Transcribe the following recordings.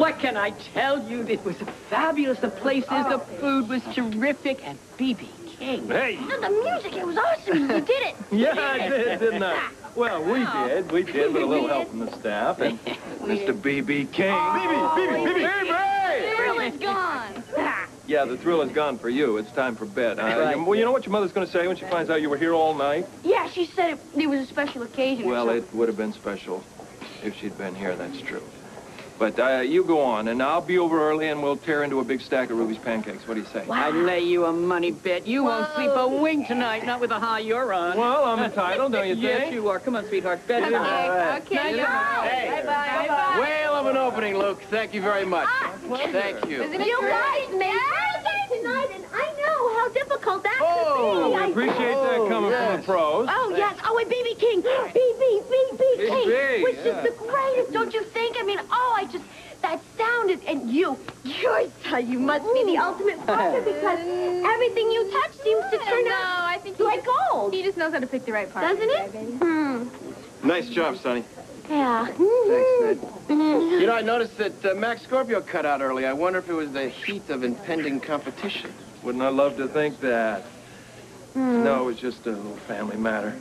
What can I tell you? It was fabulous. The places, the food was terrific, and B.B. King. Hey! No, the music, it was awesome. You did it. Yeah, I did, didn't I? Well, we did, with a little help from the staff, and Mr. B.B. King. B.B. B.B. Thrill is gone. Yeah, the thrill is gone for you. It's time for bed. Right. Well, you know what your mother's going to say when she finds out you were here all night? Yeah, she said it was a special occasion. Well, or it would have been special if she'd been here, that's true. But you go on, and I'll be over early, and we'll tear into a big stack of Ruby's pancakes. What do you say? I'd lay you a money bet. You won't sleep a wink tonight, not with the high you're on. Well, I'm entitled, don't you think? Yes, you are. Come on, sweetheart. Bed time. Okay. Hey. Bye-bye. Whale of an opening, Luke. Thank you very much. Thank you. You guys made pancakes tonight, and I know how difficult that could be. We appreciate that coming from the pros. Oh, yes. Oh, and B.B. King. B.B. King. B.B., Which is the greatest, don't you think? I mean, that sound is, and you must be the ultimate partner because everything you touch seems to turn out I think like gold. he just knows how to pick the right partner. Doesn't it? Nice job, Sonny. Yeah. Thanks, Ned. You know, I noticed that Max Scorpio cut out early. I wonder if it was the heat of impending competition. Wouldn't I love to think that? No, it was just a little family matter.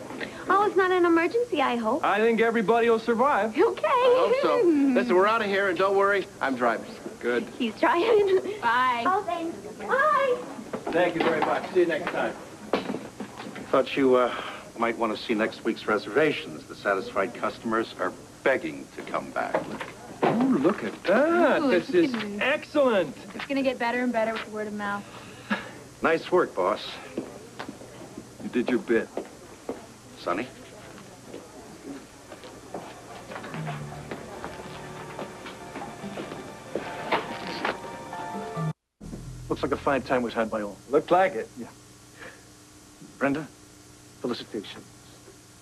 Oh, it's not an emergency, I hope. I think everybody will survive. Okay. I hope so. Listen, we're out of here, and don't worry, I'm driving. Good. He's trying. Bye. Oh, thanks. Bye. Thank you very much. See you next time. Thought you might want to see next week's reservations. The satisfied customers are begging to come back. Oh, look at that. Ooh, This is look at- excellent. It's going to get better and better with the word of mouth. Nice work, boss. You did your bit. Sonny? Looks like a fine time was had by all. Looked like it. Yeah. Brenda, felicitations.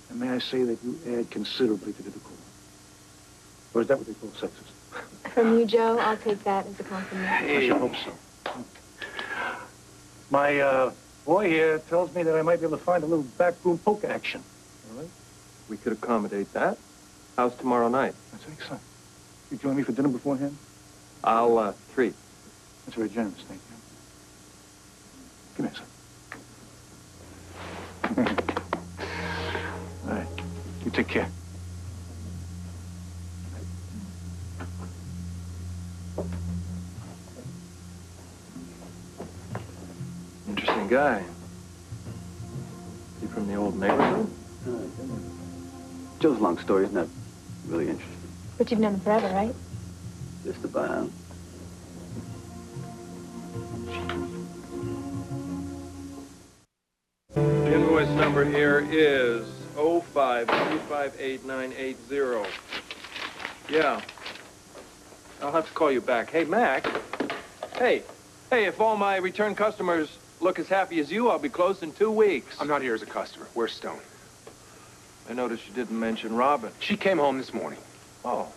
And may I say that you add considerably to the decor. Or is that what they call sexist? From you, Joe, I'll take that as a compliment. I should hope so. My boy here tells me that I might be able to find a little backroom poker action. All right? We could accommodate that. How's tomorrow night? That's excellent. You join me for dinner beforehand? I'll treat. That's very generous, thank you. Come here, son. All right. You take care. Interesting guy. He from the old neighborhood? Joe's long story is not really interesting. But you've known him forever, right? Just about. The invoice number here is 053588980. Yeah. I'll have to call you back. Hey, Mac. Hey, if all my return customers look as happy as you, I'll be closed in 2 weeks. I'm not here as a customer. Where's Stone? I noticed you didn't mention Robin. She came home this morning. Oh.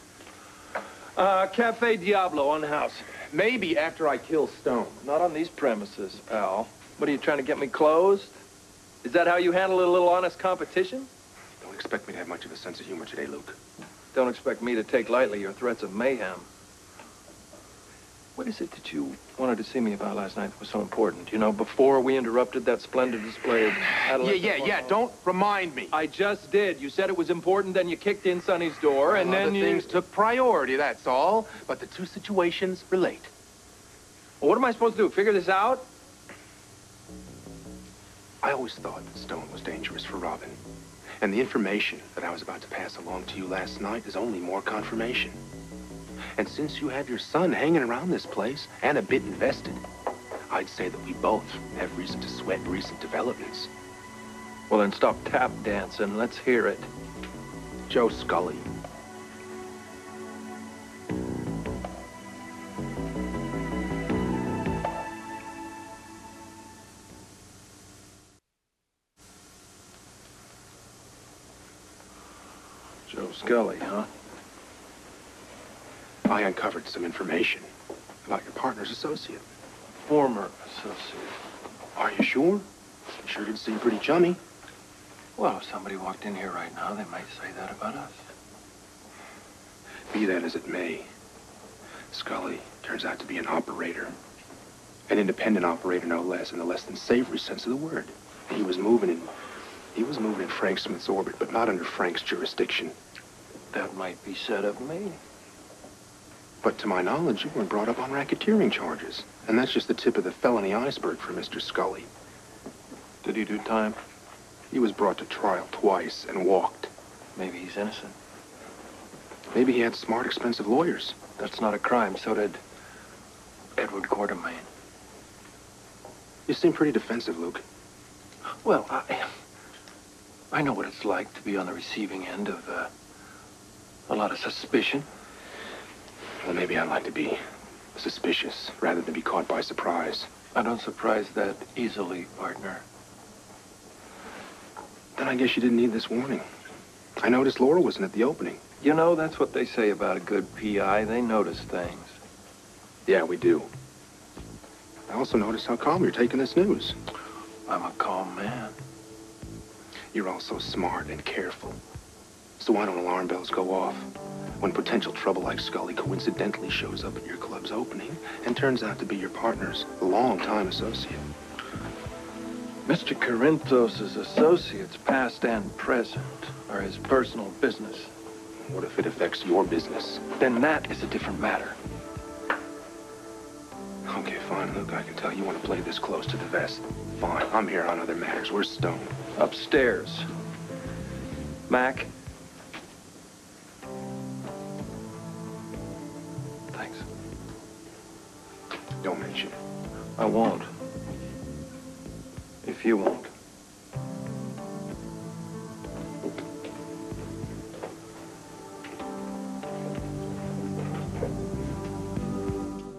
Cafe Diablo on the house. Maybe after I kill Stone. Not on these premises, pal. What, are you trying to get me closed? Is that how you handle a little honest competition? Don't expect me to have much of a sense of humor today, Luke. Don't expect me to take lightly your threats of mayhem. What is it that you wanted to see me about last night that was so important? You know, before we interrupted that splendid display of adolescent Yeah. Don't remind me. I just did. You said it was important, then you kicked in Sonny's door, and then Other you... things took priority, that's all. But the two situations relate. Well, what am I supposed to do, figure this out? I always thought that Stone was dangerous for Robin. And the information that I was about to pass along to you last night is only more confirmation. And since you have your son hanging around this place and a bit invested, I'd say that we both have reason to sweat recent developments. Well, then stop tap dancing. Let's hear it. Joe Scully. Joe Scully, huh? I uncovered some information about your partner's associate. Former associate. Are you sure? It sure did seem pretty chummy. Well, if somebody walked in here right now, they might say that about us. Be that as it may, Scully turns out to be an operator. An independent operator, no less, in the less than savory sense of the word. He was moving in Frank Smith's orbit, but not under Frank's jurisdiction. That might be said of me. But to my knowledge, you weren't brought up on racketeering charges. And that's just the tip of the felony iceberg for Mr. Scully. Did he do time? He was brought to trial twice and walked. Maybe he's innocent. Maybe he had smart, expensive lawyers. That's not a crime. So did Edward Quartermain. You seem pretty defensive, Luke. Well, I know what it's like to be on the receiving end of a lot of suspicion. Well, maybe I'd like to be suspicious rather than be caught by surprise. I don't surprise that easily, partner. Then I guess you didn't need this warning. I noticed Laura wasn't at the opening. You know, that's what they say about a good PI. They notice things. Yeah, we do. I also noticed how calm you're taking this news. I'm a calm man. You're also smart and careful. So why don't alarm bells go off when potential trouble like Scully coincidentally shows up at your club's opening and turns out to be your partner's longtime associate? Mr. Corinthos' associates, past and present, are his personal business. What if it affects your business? Then that is a different matter. Okay, fine, Luke. I can tell you want to play this close to the vest. Fine, I'm here on other matters. Where's Stone? Upstairs. Mac? Thanks. Don't mention it. I won't. If you won't.